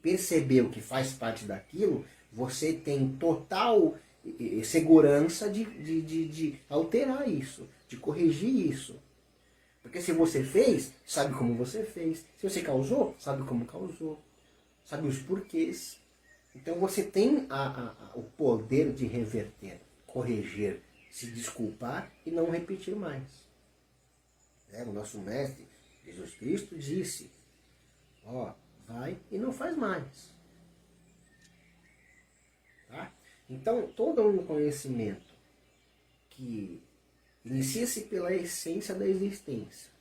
percebeu que faz parte daquilo, você tem total segurança de alterar isso, de corrigir isso. Porque se você fez, sabe como você fez. Se você causou, sabe como causou. Sabe os porquês. Então você tem o poder de reverter, corrigir, se desculpar e não repetir mais. O nosso mestre, Jesus Cristo, disse, vai e não faz mais. Tá? Então, todo um conhecimento que inicia-se pela essência da existência.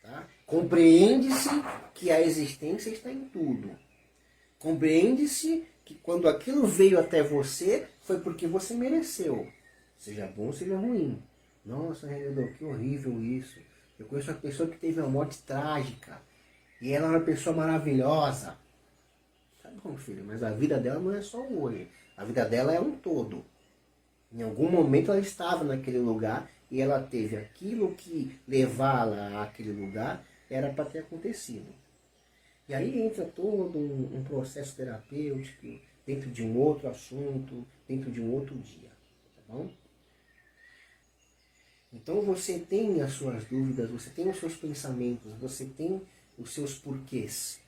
Tá? Compreende-se que a existência está em tudo. Compreende-se que quando aquilo veio até você, foi porque você mereceu. Seja bom, seja ruim. Nossa, Renan, que horrível isso. Eu conheço uma pessoa que teve uma morte trágica. E ela é uma pessoa maravilhosa. Tá bom, filho, mas a vida dela não é só hoje. A vida dela é um todo. Em algum momento ela estava naquele lugar e ela teve aquilo que levá-la àquele lugar, era para ter acontecido. E aí entra todo um processo terapêutico, dentro de um outro assunto, dentro de um outro dia. Tá bom? Então você tem as suas dúvidas, você tem os seus pensamentos, você tem os seus porquês.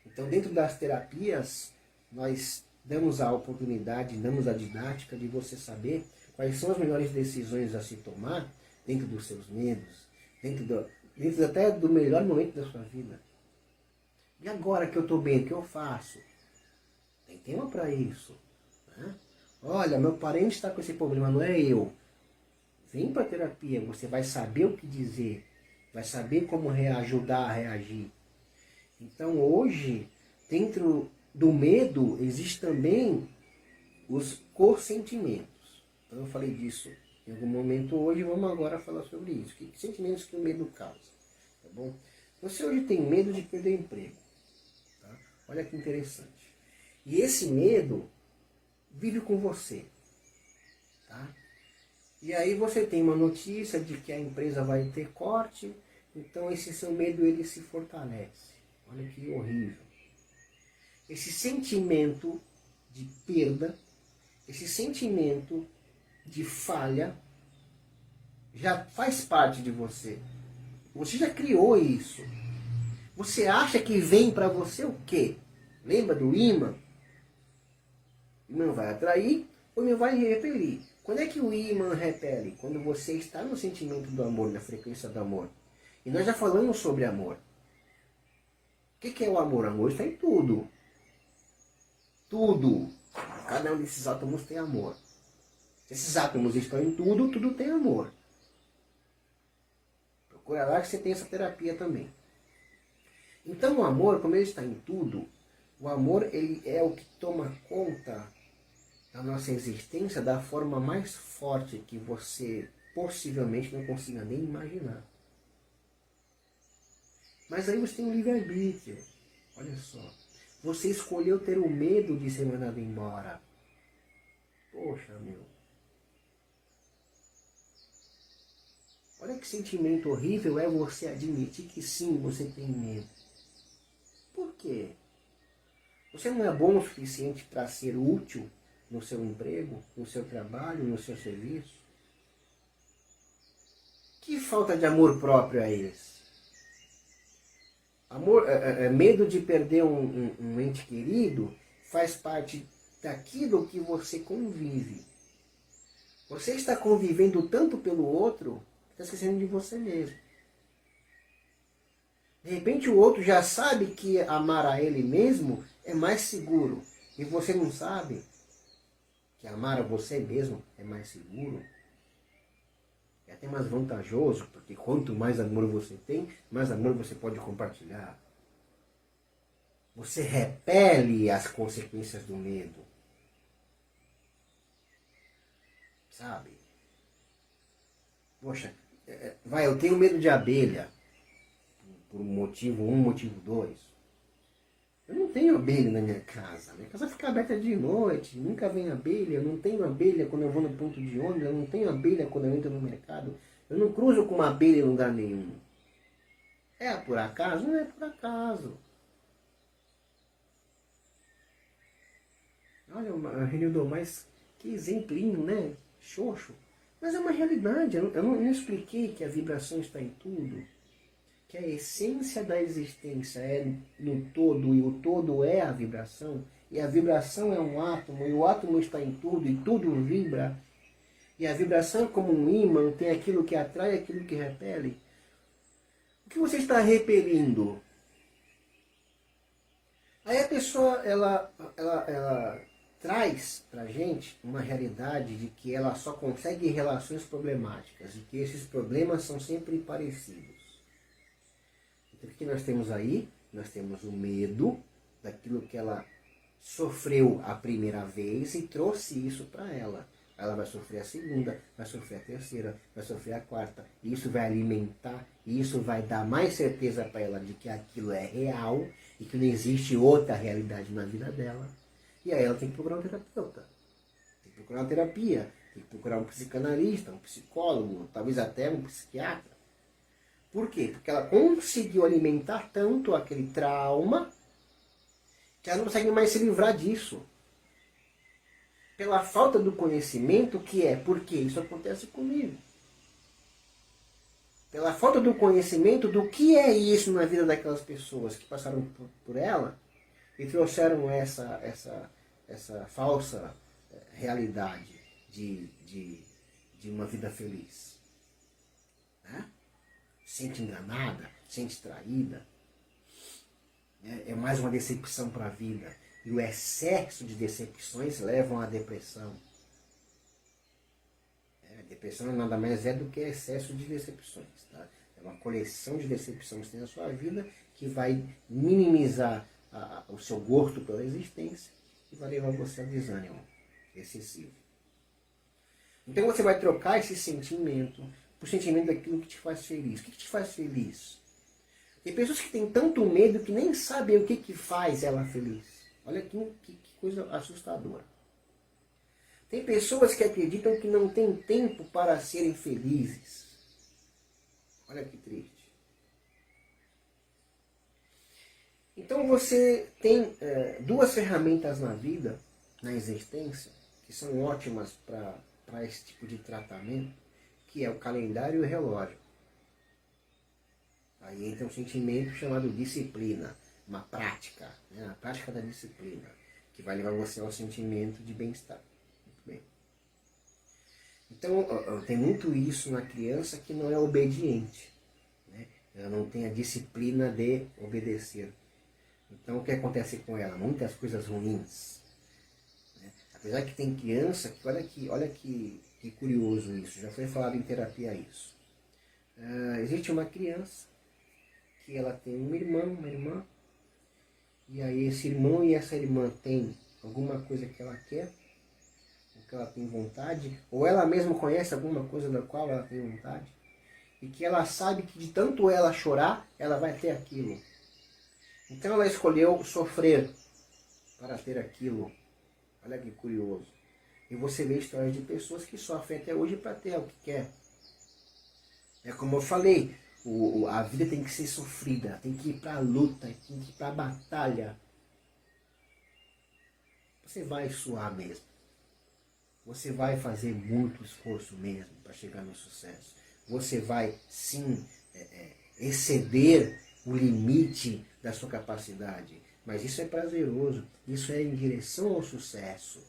Então dentro das terapias, nós damos a oportunidade, damos a didática de você saber quais são as melhores decisões a se tomar dentro dos seus medos, dentro até do melhor momento da sua vida. E agora que eu estou bem, o que eu faço? Tem tema para isso. Né? Olha, meu parente está com esse problema, não é eu. Vem para a terapia, você vai saber o que dizer, vai saber como ajudar a reagir. Então hoje, dentro do medo, existe também os co-sentimentos. Então eu falei disso em algum momento hoje, vamos agora falar sobre isso. Que sentimentos que o medo causa, tá bom? Você hoje tem medo de perder emprego, tá? Olha que interessante. E esse medo vive com você, tá? E aí você tem uma notícia de que a empresa vai ter corte, então esse seu medo ele se fortalece. Olha que horrível. Esse sentimento de perda, esse sentimento de falha, já faz parte de você. Você já criou isso. Você acha que vem para você o quê? Lembra do ímã? O ímã vai atrair, o ímã vai repelir. Quando é que o ímã repele? Quando você está no sentimento do amor, na frequência do amor. E nós já falamos sobre amor. O que é o amor? O amor está em tudo. Tudo. Cada um desses átomos tem amor. Se esses átomos estão em tudo, tudo tem amor. Procura lá que você tem essa terapia também. Então o amor, como ele está em tudo, o amor ele é o que toma conta da nossa existência da forma mais forte que você possivelmente não consiga nem imaginar. Mas aí você tem um livre-arbítrio. Olha só. Você escolheu ter o medo de ser mandado embora. Poxa, meu. Olha que sentimento horrível é você admitir que sim, você tem medo. Por quê? Você não é bom o suficiente para ser útil no seu emprego, no seu trabalho, no seu serviço? Que falta de amor próprio é esse? Medo de perder um ente querido faz parte daquilo que você convive. Você está convivendo tanto pelo outro, está esquecendo de você mesmo. De repente o outro já sabe que amar a ele mesmo é mais seguro. E você não sabe que amar a você mesmo é mais seguro. É até mais vantajoso, porque quanto mais amor você tem, mais amor você pode compartilhar. Você repele as consequências do medo. Sabe? Poxa, eu tenho medo de abelha. Por motivo 1, motivo 2. Eu não tenho abelha na minha casa. Minha casa fica aberta de noite, nunca vem abelha. Eu não tenho abelha quando eu vou no ponto de ônibus. Eu não tenho abelha quando eu entro no mercado. Eu não cruzo com uma abelha em lugar nenhum. É por acaso? Não é por acaso. Olha, Renildo, mas que exemplinho, né? Xoxo. Mas é uma realidade. Eu não expliquei que a vibração está em tudo. Que a essência da existência é no todo, e o todo é a vibração, e a vibração é um átomo, e o átomo está em tudo, e tudo vibra, e a vibração é como um ímã, tem aquilo que atrai e aquilo que repele. O que você está repelindo? Aí a pessoa, ela traz pra gente uma realidade de que ela só consegue relações problemáticas, e que esses problemas são sempre parecidos. O que nós temos aí? Nós temos o medo daquilo que ela sofreu a primeira vez e trouxe isso para ela. Ela vai sofrer a segunda, vai sofrer a terceira, vai sofrer a quarta. E isso vai alimentar, e isso vai dar mais certeza para ela de que aquilo é real e que não existe outra realidade na vida dela. E aí ela tem que procurar um terapeuta, tem que procurar uma terapia, tem que procurar um psicanalista, um psicólogo, talvez até um psiquiatra. Por quê? Porque ela conseguiu alimentar tanto aquele trauma que ela não consegue mais se livrar disso. Pela falta do conhecimento que é, por que isso acontece comigo? Pela falta do conhecimento do que é isso na vida daquelas pessoas que passaram por ela e trouxeram essa falsa realidade de uma vida feliz. Né? Sente enganada, sente traída. É mais uma decepção para a vida. E o excesso de decepções levam à depressão. A depressão nada mais é do que excesso de decepções. Tá? uma coleção de decepções que tem na sua vida, que vai minimizar o seu gosto pela existência e vai levar você a desânimo excessivo. Então você vai trocar esse sentimento por sentimento daquilo que te faz feliz. O que te faz feliz? Tem pessoas que têm tanto medo que nem sabem o que faz ela feliz. Olha que coisa assustadora. Tem pessoas que acreditam que não têm tempo para serem felizes. Olha que triste. Então você tem duas ferramentas na vida, na existência, que são ótimas para esse tipo de tratamento, que é o calendário e o relógio. Aí entra um sentimento chamado disciplina, uma prática, né? A prática da disciplina, que vai levar você ao sentimento de bem-estar. Muito bem. Então, tem muito isso na criança que não é obediente, né? Ela não tem a disciplina de obedecer. Então, o que acontece com ela? Muitas coisas ruins. Né? Apesar que tem criança que, olha que curioso isso, já foi falado em terapia isso. Existe uma criança que ela tem um irmão, uma irmã, e aí esse irmão e essa irmã têm alguma coisa que ela quer, ou que ela tem vontade, ou ela mesma conhece alguma coisa da qual ela tem vontade, e que ela sabe que de tanto ela chorar, ela vai ter aquilo. Então ela escolheu sofrer para ter aquilo. Olha que curioso. E você vê histórias de pessoas que sofrem até hoje para ter o que quer. É como eu falei, a vida tem que ser sofrida, tem que ir para a luta, tem que ir para a batalha. Você vai suar mesmo. Você vai fazer muito esforço mesmo para chegar no sucesso. Você vai, sim, exceder o limite da sua capacidade. Mas isso é prazeroso, isso é em direção ao sucesso.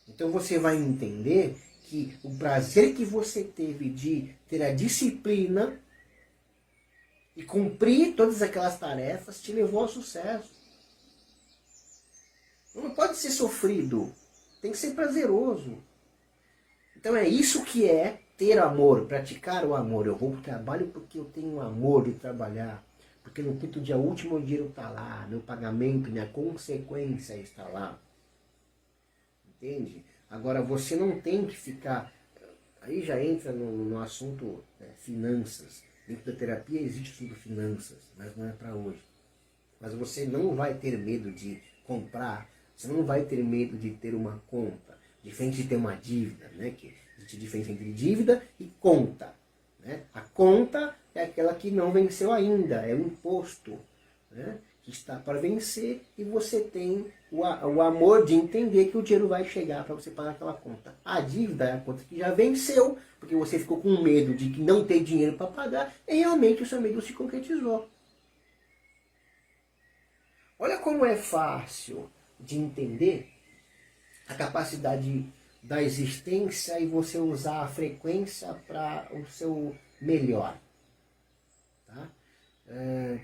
Então você vai entender que o prazer que você teve de ter a disciplina e cumprir todas aquelas tarefas te levou ao sucesso. Não pode ser sofrido, tem que ser prazeroso. Então é isso que é ter amor, praticar o amor. Eu vou para o trabalho porque eu tenho amor de trabalhar. Porque no quinto dia último o dinheiro está lá, meu pagamento, minha consequência está lá. Entende? Agora você não tem que ficar... Aí já entra no assunto finanças. Dentro da terapia existe tudo finanças, mas não é para hoje. Mas você não vai ter medo de comprar, você não vai ter medo de ter uma conta. Diferente de ter uma dívida, né? Que existe diferença entre dívida e conta. Né? A conta é aquela que não venceu ainda, é o imposto, né? Que está para vencer e você tem o amor de entender que o dinheiro vai chegar para você pagar aquela conta. A dívida é a conta que já venceu, porque você ficou com medo de que não ter dinheiro para pagar e realmente o seu medo se concretizou. Olha como é fácil de entender a capacidade da existência e você usar a frequência para o seu melhor. Tá?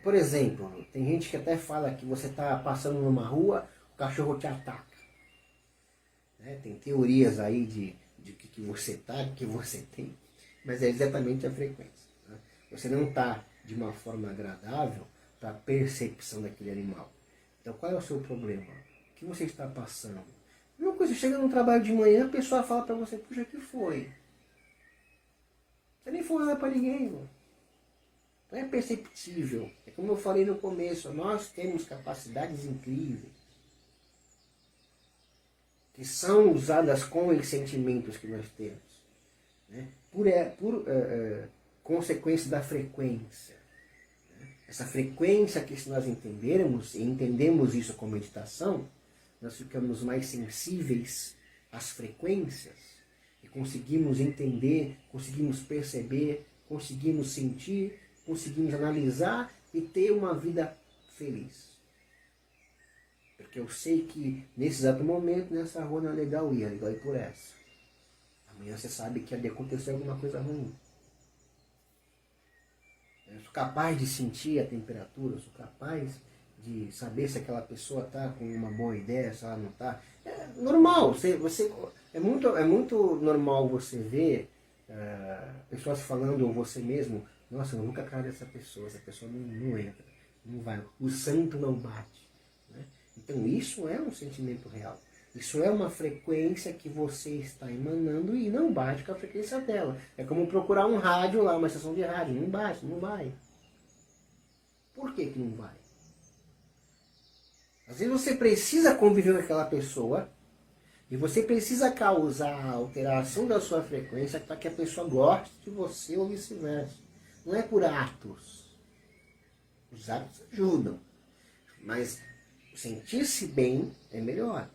Por exemplo, tem gente que até fala que você está passando numa rua, o cachorro te ataca. Né? Tem teorias aí de que você está, que você tem, mas é exatamente a frequência. Tá? Você não está de uma forma agradável para a percepção daquele animal. Então qual é o seu problema? O que você está passando? Uma coisa, chega no trabalho de manhã, a pessoa fala para você, puxa, o que foi? Você nem falou nada para ninguém, mano. Não é perceptível. É como eu falei no começo, nós temos capacidades incríveis que são usadas com os sentimentos que nós temos, né? Por consequência da frequência. Né? Essa frequência que se nós entendermos, e entendemos isso com meditação, nós ficamos mais sensíveis às frequências e conseguimos entender, conseguimos perceber, conseguimos sentir, conseguimos analisar e ter uma vida feliz. Porque eu sei que nesse exato momento, nessa rua não é legal ir por essa. Amanhã você sabe que ali aconteceu alguma coisa ruim. Eu sou capaz de sentir a temperatura, eu sou capaz de saber se aquela pessoa está com uma boa ideia, se ela não está. É normal, é muito normal você ver pessoas falando, ou você mesmo, Nossa, eu nunca cara dessa pessoa, essa pessoa não entra, não vai, o santo não bate. Né? Então isso é um sentimento real. Isso é uma frequência que você está emanando e não bate com a frequência dela. É como procurar um rádio lá, uma estação de rádio. Não bate, não vai. Por que que não vai? Às vezes você precisa conviver com aquela pessoa e você precisa causar a alteração da sua frequência para que a pessoa goste de você ou vice-versa. Não é por atos. Os atos ajudam. Mas sentir-se bem é melhor.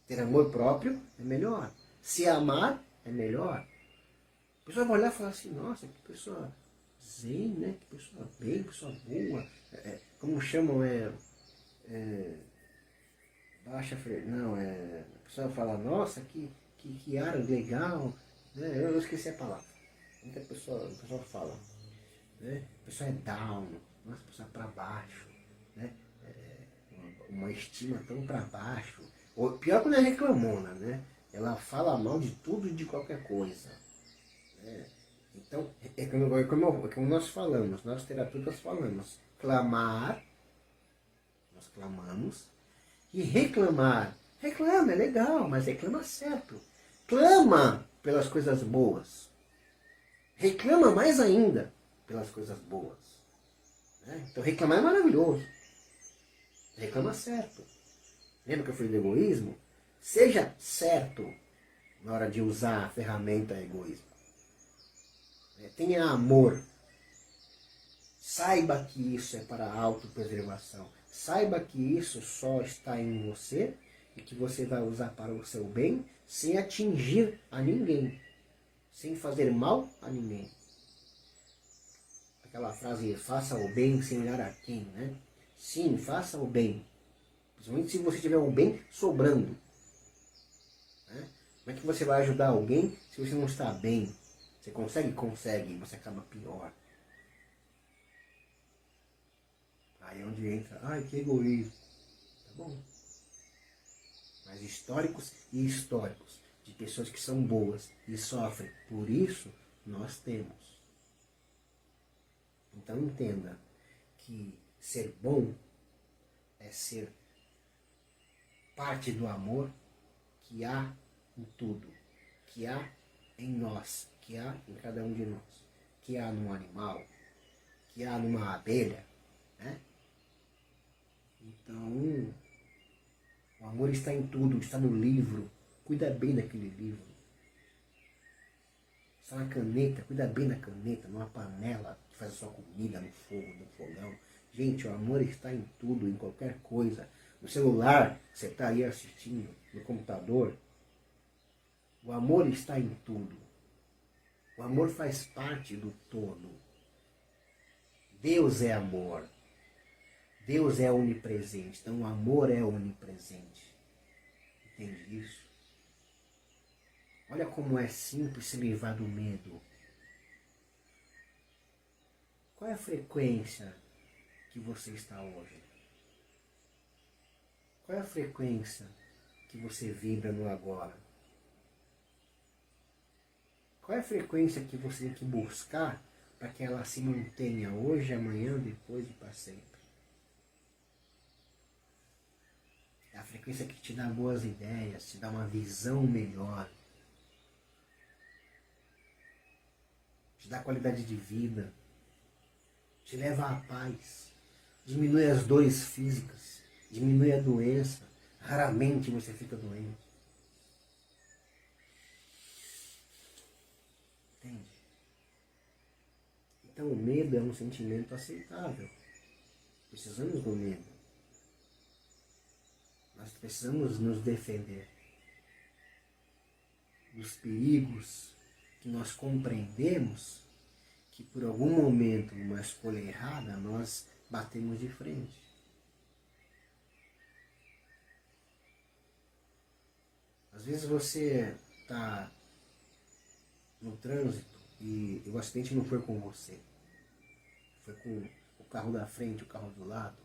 Ter amor próprio é melhor. Se amar é melhor. A pessoa vai olhar e falar assim, nossa, que pessoa zen, né? Que pessoa bem, que pessoa boa. Como chamam, baixa frequência. Não, a pessoa fala, nossa, que ar legal. Né? Eu esqueci a palavra. Muita pessoa fala. Né? A pessoa é down. Nossa, a pessoa é para baixo. Né? Uma estima tão para baixo. Ou, pior quando é reclamona, né? Ela fala mal de tudo e de qualquer coisa. Né? Então, como nós falamos, nós terapeutas falamos, clamar, nós clamamos, e reclamar. Reclama, é legal, mas reclama certo. Clama pelas coisas boas. Reclama mais ainda pelas coisas boas. Né? Então reclamar é maravilhoso. Reclama certo. Lembra que eu falei do egoísmo? Seja certo na hora de usar a ferramenta egoísmo. Tenha amor. Saiba que isso é para a autopreservação. Saiba que isso só está em você e que você vai usar para o seu bem sem atingir a ninguém. Sem fazer mal a ninguém. Aquela frase, faça o bem sem olhar a quem, né? Sim, faça o bem. Principalmente se você tiver um bem sobrando. Né? Como é que você vai ajudar alguém se você não está bem? Você consegue? Consegue. Você acaba pior. Aí é onde entra, ai que egoísmo. Tá bom. Mas históricos e históricos. De pessoas que são boas e sofrem. Por isso, nós temos. Então entenda que ser bom é ser parte do amor que há em tudo, que há em nós, que há em cada um de nós, que há num animal, que há numa abelha, né? Então, o amor está em tudo, está no livro, cuida bem daquele livro. Está na caneta, cuida bem da caneta, numa panela que faz a sua comida, no fogo, no fogão. Gente, o amor está em tudo, em qualquer coisa. No celular, você está aí assistindo, no computador. O amor está em tudo. O amor faz parte do todo. Deus é amor. Deus é onipresente. Então o amor é onipresente. Entende isso? Olha como é simples se livrar do medo. Qual é a frequência que você está hoje? Qual é a frequência que você vibra no agora? Qual é a frequência que você tem que buscar para que ela se mantenha hoje, amanhã, depois e para sempre? É a frequência que te dá boas ideias, te dá uma visão melhor, te dá qualidade de vida, te leva à paz, diminui as dores físicas, diminui a doença, raramente você fica doente. Entende? Então o medo é um sentimento aceitável. Precisamos do medo. Nós precisamos nos defender dos perigos que nós compreendemos que por algum momento, numa escolha errada, nós batemos de frente. Às vezes você está no trânsito e o acidente não foi com você. Foi com o carro da frente, o carro do lado.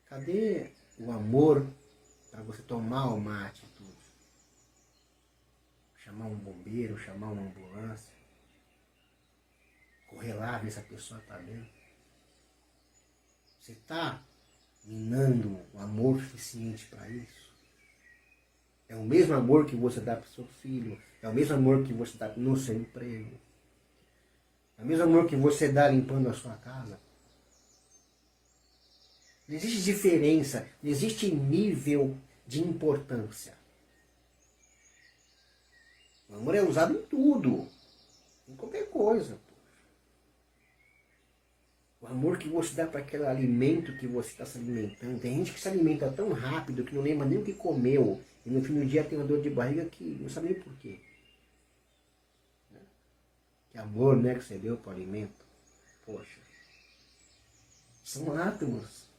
Cadê o amor para você tomar uma atitude? Chamar um bombeiro, chamar uma ambulância. correr lá, ver se a pessoa está bem. Você está minando o amor suficiente para isso? É o mesmo amor que você dá para o seu filho, é o mesmo amor que você dá no seu emprego, é o mesmo amor que você dá limpando a sua casa. Não existe diferença, não existe nível de importância. O amor é usado em tudo, em qualquer coisa. O amor que você dá para aquele alimento que você está se alimentando. Tem gente que se alimenta tão rápido que não lembra nem o que comeu. E no fim do dia tem uma dor de barriga que não sabe nem porquê. Que amor, né, que você deu para o alimento. Poxa. São átomos.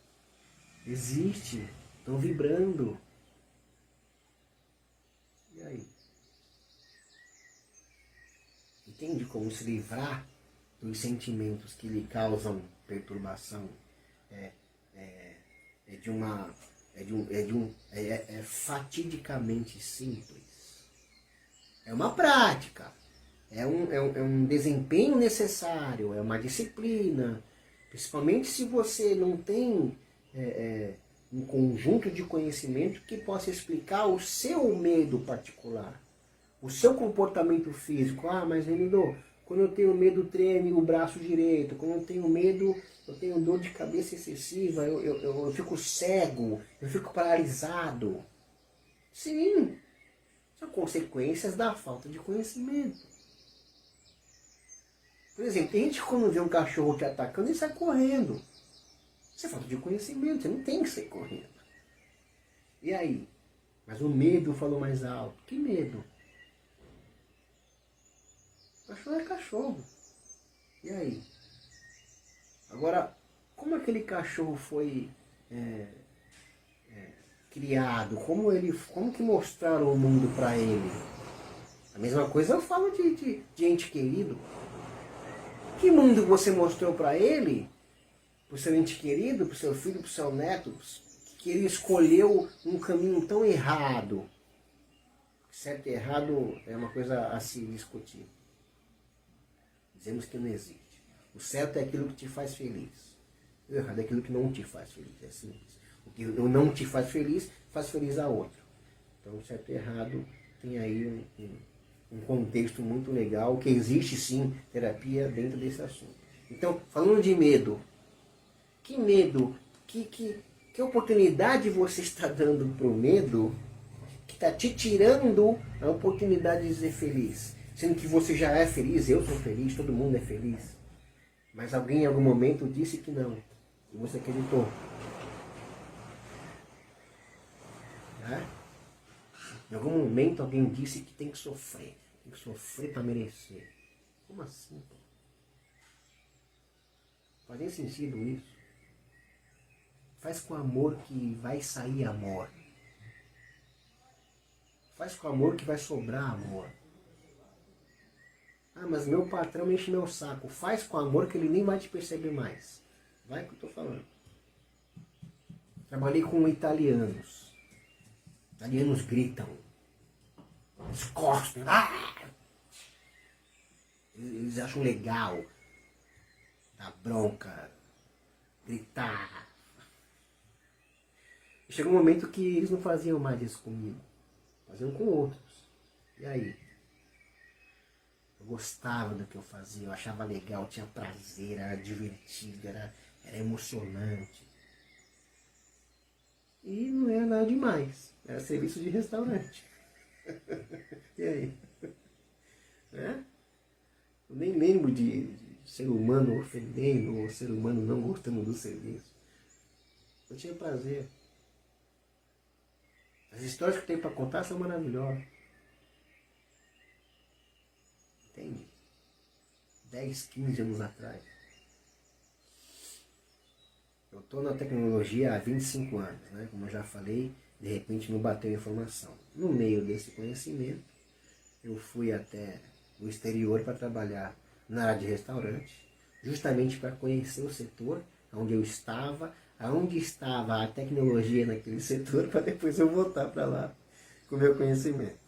Existe. Estão vibrando. E aí? Entende como se livrar dos sentimentos que lhe causam perturbação? É fatidicamente simples. É uma prática. É um desempenho necessário. É uma disciplina. Principalmente se você não tem um conjunto de conhecimento que possa explicar o seu medo particular. O seu comportamento físico. Ah, mas Renildo, quando eu tenho medo treme o braço direito. Quando eu tenho medo, eu tenho dor de cabeça excessiva. Eu fico cego. Eu fico paralisado. Sim. São consequências da falta de conhecimento. Por exemplo, tem gente que quando vê um cachorro te atacando, ele sai correndo. Isso é falta de conhecimento. Você não tem que sair correndo. E aí? Mas o medo falou mais alto. Que medo? Cachorro é cachorro. E aí? Agora, como aquele cachorro foi criado? Como que mostraram o mundo para ele? A mesma coisa eu falo de ente querido. Que mundo você mostrou para ele? Para o seu ente querido, para o seu filho, para o seu neto? Que ele escolheu um caminho tão errado. Certo e errado é uma coisa a se discutir. Dizemos que não existe. O certo é aquilo que te faz feliz. O errado é aquilo que não te faz feliz. É simples. O que não te faz feliz a outro. Então, o certo e errado tem aí um contexto muito legal, que existe sim terapia dentro desse assunto. Então, falando de medo. Que medo? Que oportunidade você está dando para o medo que está te tirando a oportunidade de ser feliz? Sendo que você já é feliz, eu sou feliz, todo mundo é feliz. Mas alguém em algum momento disse que não. E você acreditou. Né? Em algum momento alguém disse que tem que sofrer. Tem que sofrer para merecer. Como assim? Faz nem sentido isso. Faz com amor que vai sair amor. Faz com amor que vai sobrar amor. Ah, mas meu patrão enche meu saco. Faz com amor que ele nem vai te perceber mais. Vai que eu estou falando. Trabalhei com italianos. Italianos gritam. Eles cospem. Ah! Eles acham legal. Dar bronca. Gritar. E chegou um momento que eles não faziam mais isso comigo. Faziam com outros. E aí? Eu gostava do que eu fazia, eu achava legal, tinha prazer, era divertido, era emocionante. E não era nada demais, era serviço de restaurante. E aí? Eu nem lembro de ser humano ofendendo ou ser humano não gostando do serviço. Eu tinha prazer. As histórias que eu tenho para contar são maravilhosas. Entende? 10, 15 anos atrás. Eu estou na tecnologia há 25 anos, né? Como eu já falei, de repente não bateu informação. No meio desse conhecimento, eu fui até o exterior para trabalhar na área de restaurante, justamente para conhecer o setor onde eu estava, aonde estava a tecnologia naquele setor, para depois eu voltar para lá com o meu conhecimento.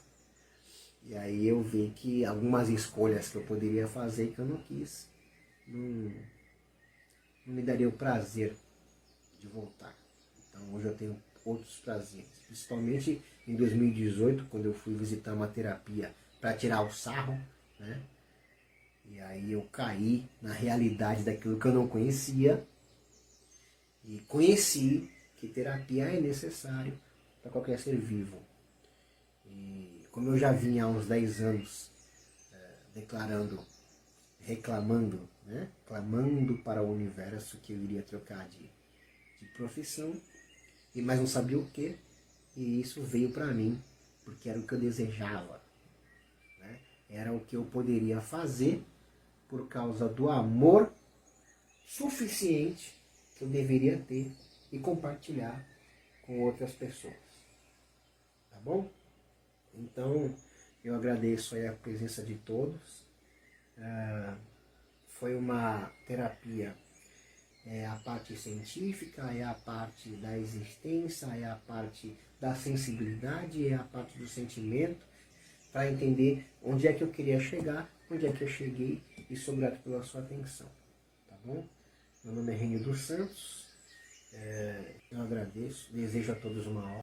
E aí eu vi que algumas escolhas que eu poderia fazer que eu não quis. não me daria o prazer de voltar. Então hoje eu tenho outros prazeres, principalmente em 2018, quando eu fui visitar uma terapia para tirar o sarro, né? E aí eu caí na realidade daquilo que eu não conhecia e conheci que terapia é necessário para qualquer ser vivo. E como eu já vinha há uns 10 anos reclamando, né? Clamando para o universo que eu iria trocar de profissão, mas não sabia o que, e isso veio para mim, porque era o que eu desejava, né? Era o que eu poderia fazer por causa do amor suficiente que eu deveria ter e compartilhar com outras pessoas. Tá bom? Então, eu agradeço aí a presença de todos. Foi uma terapia, é a parte científica, é a parte da existência, é a parte da sensibilidade, é a parte do sentimento, para entender onde é que eu queria chegar, onde é que eu cheguei, e sou grato pela sua atenção. Tá bom? Meu nome é Renildo Santos, eu agradeço, desejo a todos uma